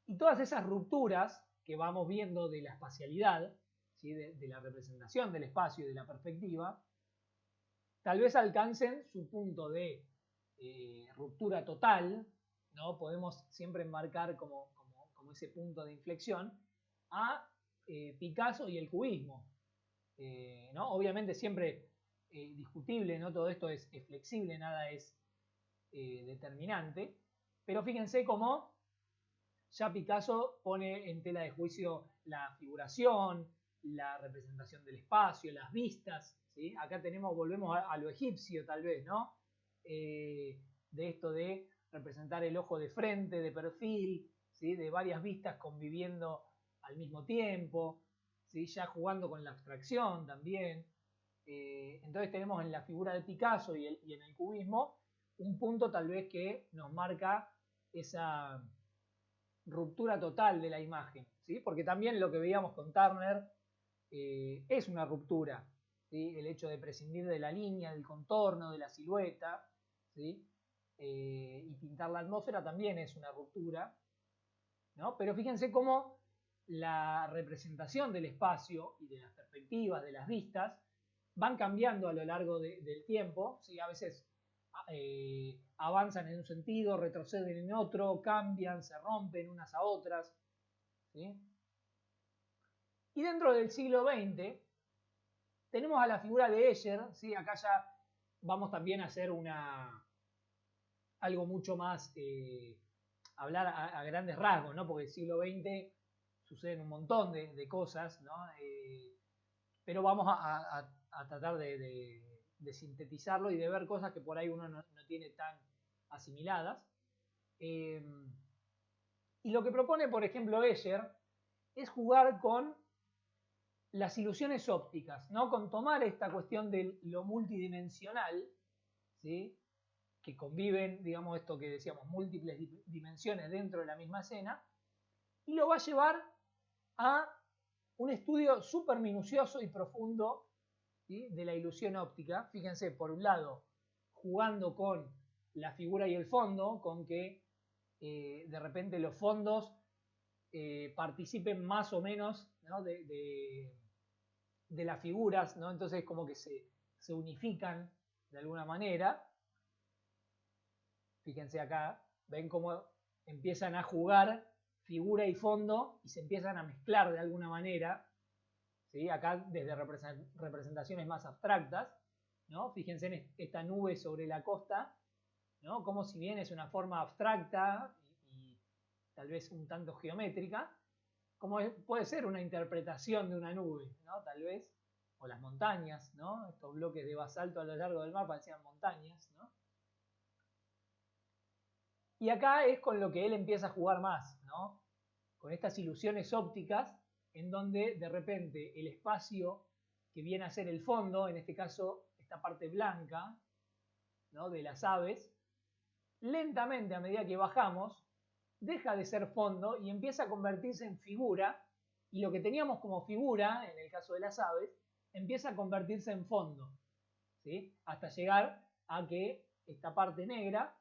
Y todas esas rupturas que vamos viendo de la espacialidad, ¿sí? de la representación del espacio y de la perspectiva, tal vez alcancen su punto de ruptura total, ¿no? Podemos siempre enmarcar como ese punto de inflexión a Picasso y el cubismo, ¿no? Obviamente siempre discutible, ¿no? Todo esto es flexible, nada es determinante, pero fíjense cómo ya Picasso pone en tela de juicio la figuración, la representación del espacio, las vistas, ¿sí? Acá volvemos a lo egipcio tal vez, ¿no? De esto de representar el ojo de frente, de perfil, ¿sí? De varias vistas conviviendo al mismo tiempo, ¿sí? Ya jugando con la abstracción también. Entonces tenemos en la figura de Picasso y en el cubismo un punto tal vez que nos marca esa ruptura total de la imagen, ¿sí? Porque también lo que veíamos con Turner es una ruptura, ¿sí? El hecho de prescindir de la línea, del contorno, de la silueta, ¿sí? Y pintar la atmósfera también es una ruptura, ¿no? Pero fíjense cómo la representación del espacio y de las perspectivas, de las vistas, van cambiando a lo largo del tiempo, ¿sí? A veces avanzan en un sentido, retroceden en otro, cambian, se rompen unas a otras, ¿sí? Y dentro del siglo XX tenemos a la figura de Escher, ¿sí? Acá ya vamos también a hacer algo mucho más, hablar a grandes rasgos, ¿no? Porque el siglo XX suceden un montón de cosas, ¿no? Pero vamos a tratar de sintetizarlo y de ver cosas que por ahí uno no tiene tan asimiladas. Y lo que propone, por ejemplo, Escher es jugar con las ilusiones ópticas, ¿no? Con tomar esta cuestión de lo multidimensional, ¿sí? Que conviven, digamos, esto que decíamos, múltiples dimensiones dentro de la misma escena, y lo va a llevar a un estudio súper minucioso y profundo, ¿sí? De la ilusión óptica. Fíjense, por un lado, jugando con la figura y el fondo, con que de repente los fondos participen más o menos, ¿no? de las figuras, ¿no? Entonces como que se unifican de alguna manera. Fíjense acá, ven cómo empiezan a jugar figura y fondo y se empiezan a mezclar de alguna manera, ¿sí? Acá desde representaciones más abstractas, ¿no? Fíjense en esta nube sobre la costa, ¿no? Como si bien es una forma abstracta y tal vez un tanto geométrica, como puede ser una interpretación de una nube, ¿no? Tal vez, o las montañas, ¿no? Estos bloques de basalto a lo largo del mar parecían montañas, ¿no? Y acá es con lo que él empieza a jugar más, ¿no? Con estas ilusiones ópticas en donde de repente el espacio que viene a ser el fondo, en este caso esta parte blanca, ¿no? De las aves, lentamente a medida que bajamos, deja de ser fondo y empieza a convertirse en figura, y lo que teníamos como figura, en el caso de las aves, empieza a convertirse en fondo, ¿sí? Hasta llegar a que esta parte negra,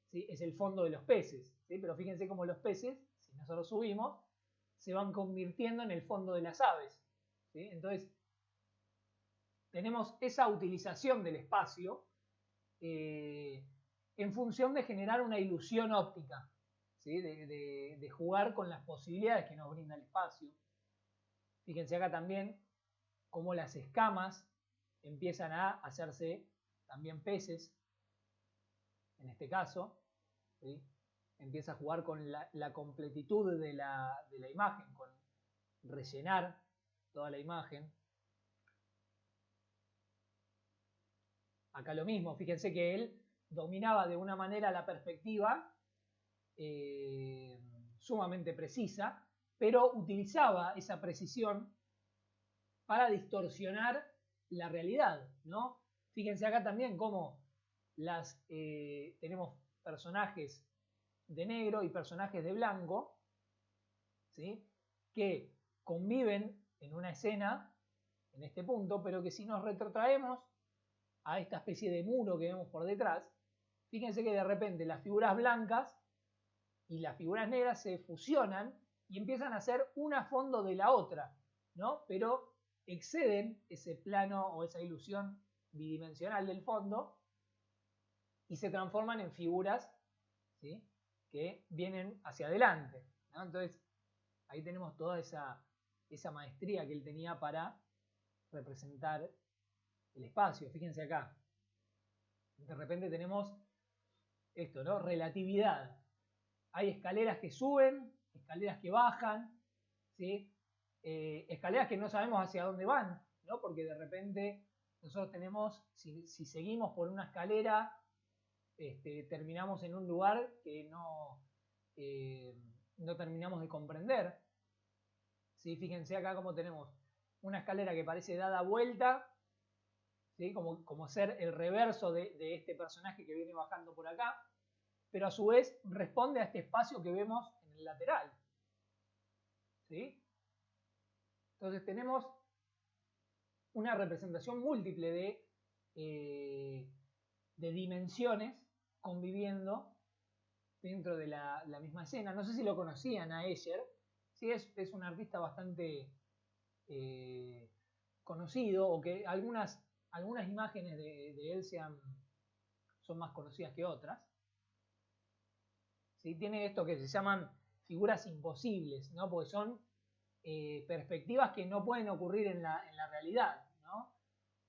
¿sí? Es el fondo de los peces, ¿sí? Pero fíjense cómo los peces, si nosotros subimos, se van convirtiendo en el fondo de las aves, ¿sí? Entonces, tenemos esa utilización del espacio en función de generar una ilusión óptica, ¿sí? De jugar con las posibilidades que nos brinda el espacio. Fíjense acá también cómo las escamas empiezan a hacerse también peces, en este caso, ¿sí? Empieza a jugar con la completitud de la imagen, con rellenar toda la imagen. Acá lo mismo, fíjense que él dominaba de una manera la perspectiva sumamente precisa, pero utilizaba esa precisión para distorsionar la realidad, ¿no? Fíjense acá también cómo tenemos personajes de negro y personajes de blanco, ¿sí? Que conviven en una escena, en este punto, pero que si nos retrotraemos a esta especie de muro que vemos por detrás, fíjense que de repente las figuras blancas y las figuras negras se fusionan y empiezan a ser una fondo de la otra, ¿no? Pero exceden ese plano o esa ilusión bidimensional del fondo y se transforman en figuras, ¿sí?, que vienen hacia adelante, ¿no? Entonces, ahí tenemos toda esa maestría que él tenía para representar el espacio. Fíjense acá. De repente tenemos esto, ¿no? Relatividad. Hay escaleras que suben, escaleras que bajan, ¿sí? Escaleras que no sabemos hacia dónde van, ¿no? Porque de repente nosotros tenemos, si seguimos por una escalera, terminamos en un lugar que no terminamos de comprender. ¿Sí? Fíjense acá cómo tenemos una escalera que parece dada vuelta, ¿sí?, como ser el reverso de este personaje que viene bajando por acá, pero a su vez responde a este espacio que vemos en el lateral. ¿Sí? Entonces tenemos una representación múltiple de dimensiones conviviendo dentro de la misma escena. No sé si lo conocían a Escher. Sí, es un artista bastante conocido, o que algunas imágenes de él son más conocidas que otras. ¿Sí? Tiene esto que se llaman figuras imposibles, ¿no? Porque son perspectivas que no pueden ocurrir en la realidad, ¿no?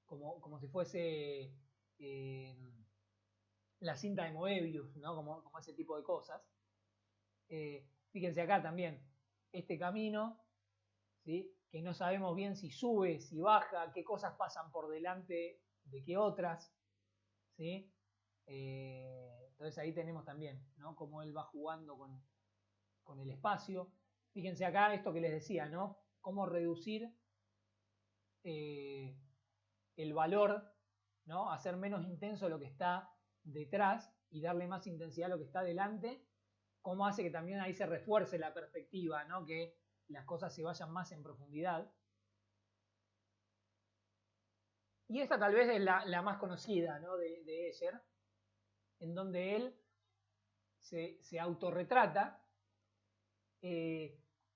Como si fuese la cinta de Moebius, ¿no? Como ese tipo de cosas. Fíjense acá también, este camino, ¿sí?, que no sabemos bien si sube, si baja, qué cosas pasan por delante de qué otras, ¿sí? Entonces ahí tenemos también, ¿no?, cómo él va jugando con el espacio. Fíjense acá esto que les decía, ¿no? Cómo reducir el valor, ¿no?, hacer menos intenso lo que está detrás y darle más intensidad a lo que está delante. Cómo hace que también ahí se refuerce la perspectiva, ¿no?, que las cosas se vayan más en profundidad. Y esta tal vez es la más conocida, ¿no?, de Escher, en donde él se autorretrata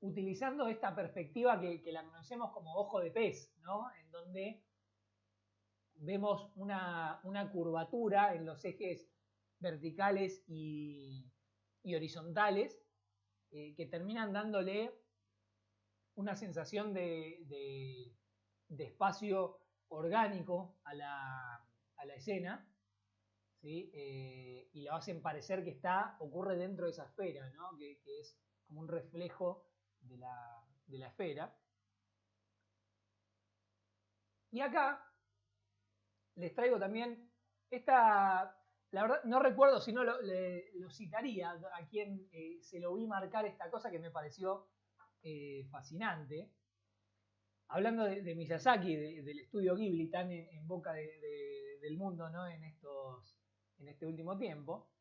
utilizando esta perspectiva que la conocemos como ojo de pez, ¿no?, en donde vemos una curvatura en los ejes verticales y horizontales que terminan dándole una sensación de espacio orgánico a la escena, ¿sí? Y lo hacen parecer que ocurre dentro de esa esfera, ¿no?, que es como un reflejo de la esfera. Y acá les traigo también esta, la verdad no recuerdo si no lo citaría a quien se lo vi marcar esta cosa que me pareció fascinante. Hablando de Miyazaki, del estudio Ghibli, tan en boca del mundo, ¿no?, en este último tiempo.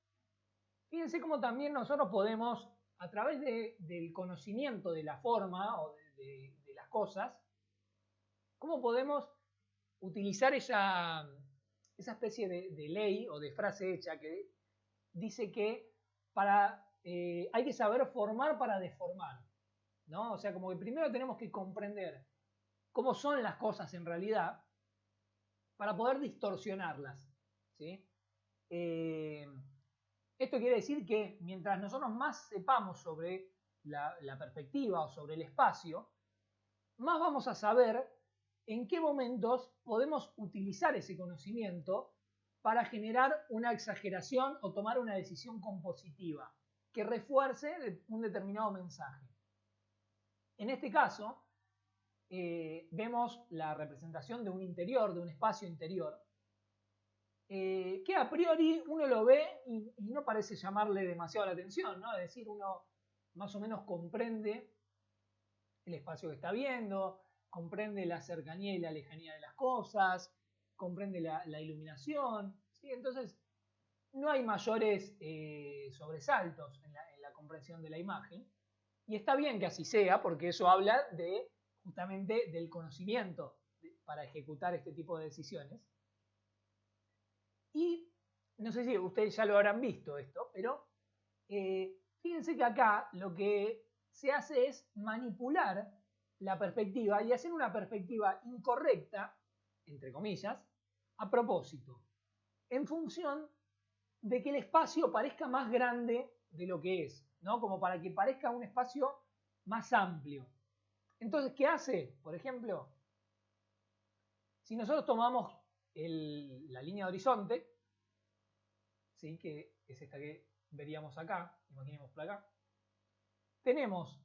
Fíjense cómo también nosotros podemos, a través del conocimiento de la forma o de las cosas, cómo podemos utilizar esa especie de ley o de frase hecha que dice que hay que saber formar para deformar, ¿no? O sea, como que primero tenemos que comprender cómo son las cosas en realidad para poder distorsionarlas, ¿sí? Esto quiere decir que mientras nosotros más sepamos sobre la perspectiva o sobre el espacio, más vamos a saber en qué momentos podemos utilizar ese conocimiento para generar una exageración o tomar una decisión compositiva que refuerce un determinado mensaje. En este caso, vemos la representación de un interior, de un espacio interior, que a priori uno lo ve y no parece llamarle demasiado la atención, ¿no? Es decir, uno más o menos comprende el espacio que está viendo, comprende la cercanía y la lejanía de las cosas, comprende la iluminación, ¿sí? Entonces no hay mayores sobresaltos en la comprensión de la imagen, y está bien que así sea, porque eso habla justamente del conocimiento para ejecutar este tipo de decisiones. Y no sé si ustedes ya lo habrán visto esto, pero fíjense fíjense que acá lo que se hace es manipular la perspectiva y hacer una perspectiva incorrecta, entre comillas, a propósito, en función de que el espacio parezca más grande de lo que es, ¿no? Como para que parezca un espacio más amplio. Entonces, ¿qué hace? Por ejemplo, si nosotros tomamos la línea de horizonte, ¿sí? Que es esta que veríamos acá, imaginemos por acá, tenemos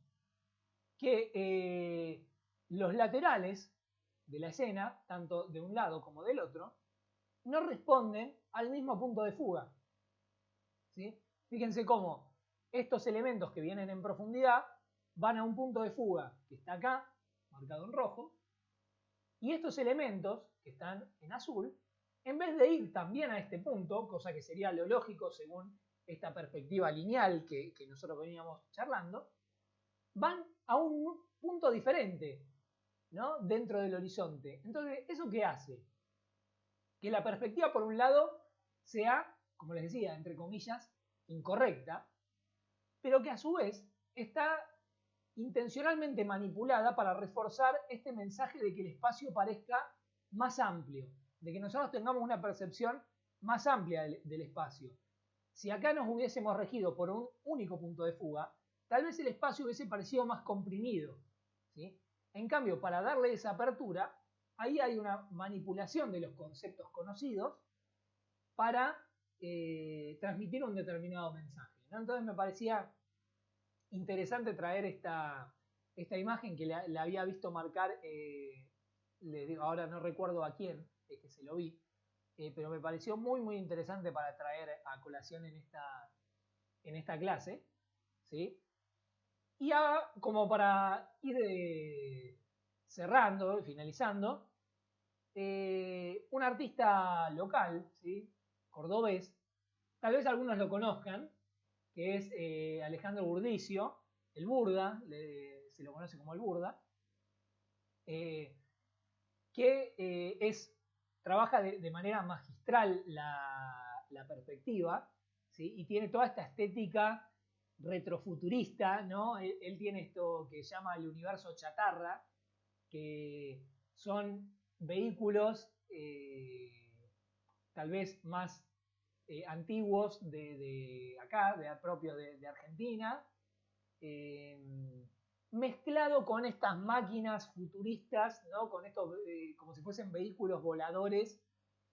que los laterales de la escena, tanto de un lado como del otro, no responden al mismo punto de fuga. ¿Sí? Fíjense cómo estos elementos que vienen en profundidad van a un punto de fuga que está acá, marcado en rojo, y estos elementos que están en azul, en vez de ir también a este punto, cosa que sería lo lógico según esta perspectiva lineal que nosotros veníamos charlando, van a un punto diferente, ¿no? Dentro del horizonte. Entonces, ¿eso qué hace? Que la perspectiva, por un lado, sea, como les decía, entre comillas, incorrecta, pero que a su vez está intencionalmente manipulada para reforzar este mensaje de que el espacio parezca más amplio, de que nosotros tengamos una percepción más amplia del espacio. Si acá nos hubiésemos regido por un único punto de fuga, tal vez el espacio hubiese parecido más comprimido, ¿sí? En cambio, para darle esa apertura, ahí hay una manipulación de los conceptos conocidos para transmitir un determinado mensaje, ¿no? Entonces me parecía interesante traer esta imagen que la había visto marcar, les digo, ahora no recuerdo a quién, es que se lo vi, pero me pareció muy muy interesante para traer a colación en esta clase, ¿sí? Y como para ir cerrando y finalizando, un artista local, ¿sí? Cordobés, tal vez algunos lo conozcan, que es Alejandro Burdicio, el Burda, se lo conoce como el Burda, que trabaja de manera magistral la perspectiva, ¿sí? Y tiene toda esta estética retrofuturista, ¿no? Él tiene esto que llama el universo chatarra, que son vehículos tal vez más antiguos de acá, propios de Argentina, mezclado con estas máquinas futuristas, ¿no? Con estos, como si fuesen vehículos voladores,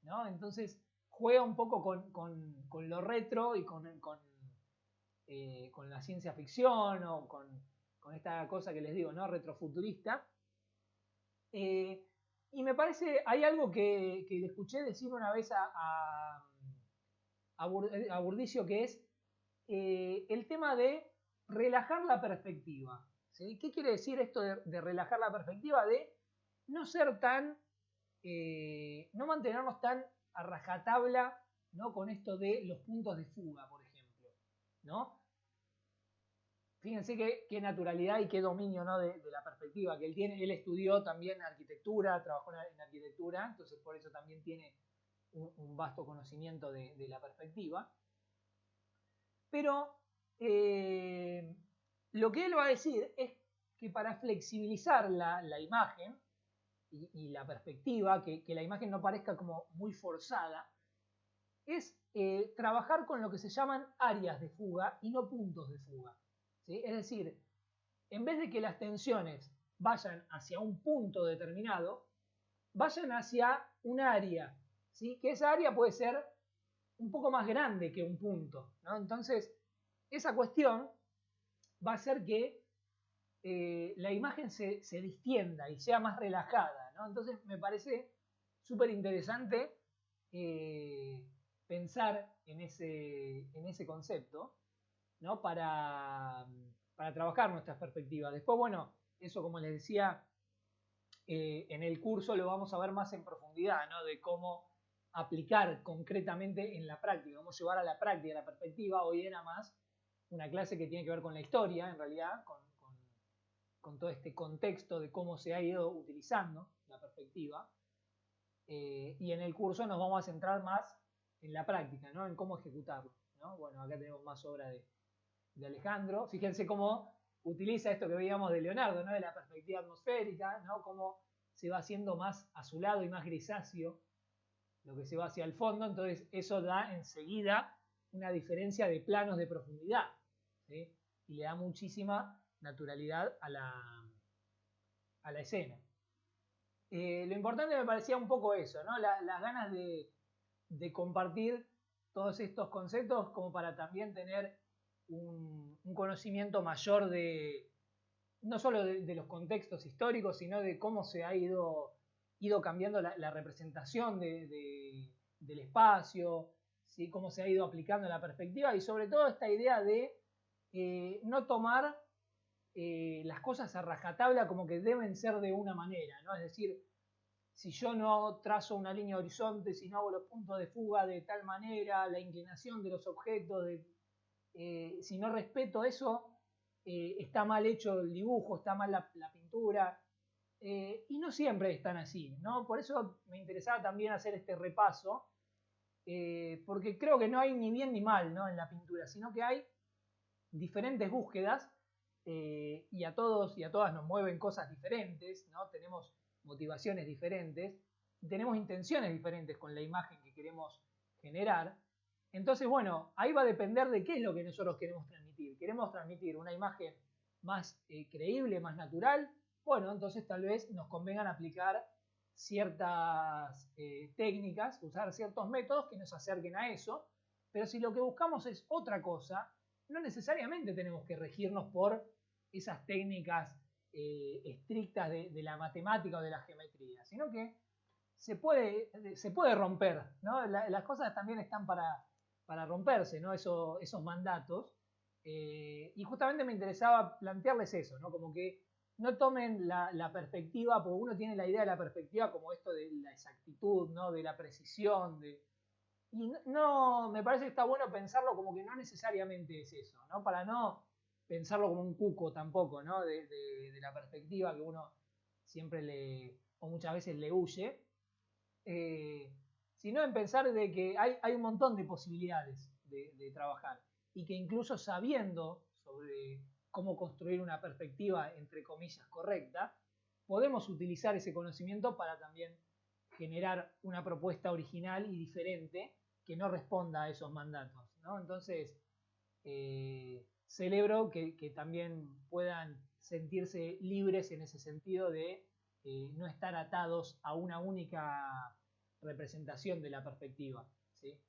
¿no? Entonces juega un poco con lo retro y con la ciencia ficción o con esta cosa que les digo, ¿no? Retrofuturista. Y me parece, hay algo que le escuché decir una vez a Burdicio, que es el tema de relajar la perspectiva, ¿sí? ¿Qué quiere decir esto de relajar la perspectiva? De no ser tan, no mantenernos tan a rajatabla, ¿no? Con esto de los puntos de fuga, por ejemplo, ¿no? Fíjense qué naturalidad y qué dominio, ¿no? de la perspectiva que él tiene. Él estudió también arquitectura, trabajó en arquitectura, entonces por eso también tiene un vasto conocimiento de la perspectiva. Pero lo que él va a decir es que para flexibilizar la imagen y la perspectiva, que la imagen no parezca como muy forzada, es trabajar con lo que se llaman áreas de fuga y no puntos de fuga, ¿sí? Es decir, en vez de que las tensiones vayan hacia un punto determinado, vayan hacia un área, ¿sí? Que esa área puede ser un poco más grande que un punto, ¿no? Entonces, esa cuestión va a hacer que la imagen se distienda y sea más relajada, ¿no? Entonces, me parece súper interesante pensar en ese concepto, ¿no? Para trabajar nuestras perspectivas. Después, bueno, eso como les decía, en el curso lo vamos a ver más en profundidad, ¿no? De cómo aplicar concretamente en la práctica, cómo llevar a la práctica la perspectiva. Hoy era más una clase que tiene que ver con la historia, en realidad, con todo este contexto de cómo se ha ido utilizando la perspectiva. Y en el curso nos vamos a centrar más en la práctica, ¿no? En cómo ejecutarlo, ¿no? Bueno, acá tenemos más obra de de Alejandro. Fíjense cómo utiliza esto que veíamos de Leonardo, ¿no? De la perspectiva atmosférica, ¿no? Cómo se va haciendo más azulado y más grisáceo lo que se va hacia el fondo, entonces eso da enseguida una diferencia de planos de profundidad, ¿sí? Y le da muchísima naturalidad a la escena. Lo importante me parecía un poco eso, ¿no? Las ganas de compartir todos estos conceptos como para también tener un conocimiento mayor no solo de los contextos históricos, sino de cómo se ha ido cambiando la representación del espacio, ¿sí? Cómo se ha ido aplicando la perspectiva y sobre todo esta idea de no tomar las cosas a rajatabla como que deben ser de una manera, ¿no? Es decir, si yo no trazo una línea de horizonte, si no hago los puntos de fuga de tal manera, la inclinación de los objetos, si no respeto eso, está mal hecho el dibujo, está mal la pintura, y no siempre están así, ¿no? Por eso me interesaba también hacer este repaso, porque creo que no hay ni bien ni mal, ¿no? En la pintura, sino que hay diferentes búsquedas, y a todos y a todas nos mueven cosas diferentes, ¿no? Tenemos motivaciones diferentes, tenemos intenciones diferentes con la imagen que queremos generar. Entonces, bueno, ahí va a depender de qué es lo que nosotros queremos transmitir. ¿Queremos transmitir una imagen más creíble, más natural? Bueno, entonces tal vez nos convengan aplicar ciertas técnicas, usar ciertos métodos que nos acerquen a eso. Pero si lo que buscamos es otra cosa, no necesariamente tenemos que regirnos por esas técnicas estrictas de la matemática o de la geometría, sino que se puede romper, ¿no? Las cosas también están para romperse, ¿no? Esos mandatos. Y justamente me interesaba plantearles eso, ¿no? Como que no tomen la perspectiva, porque uno tiene la idea de la perspectiva como esto de la exactitud, ¿no? De la precisión, y no, me parece que está bueno pensarlo como que no necesariamente es eso, ¿no? Para no pensarlo como un cuco tampoco, ¿no? De la perspectiva que uno siempre o muchas veces le huye, sino en pensar de que hay un montón de posibilidades de trabajar y que incluso sabiendo sobre cómo construir una perspectiva, entre comillas, correcta, podemos utilizar ese conocimiento para también generar una propuesta original y diferente que no responda a esos mandatos, ¿no? Entonces, celebro que también puedan sentirse libres en ese sentido de no estar atados a una única representación de la perspectiva, ¿sí?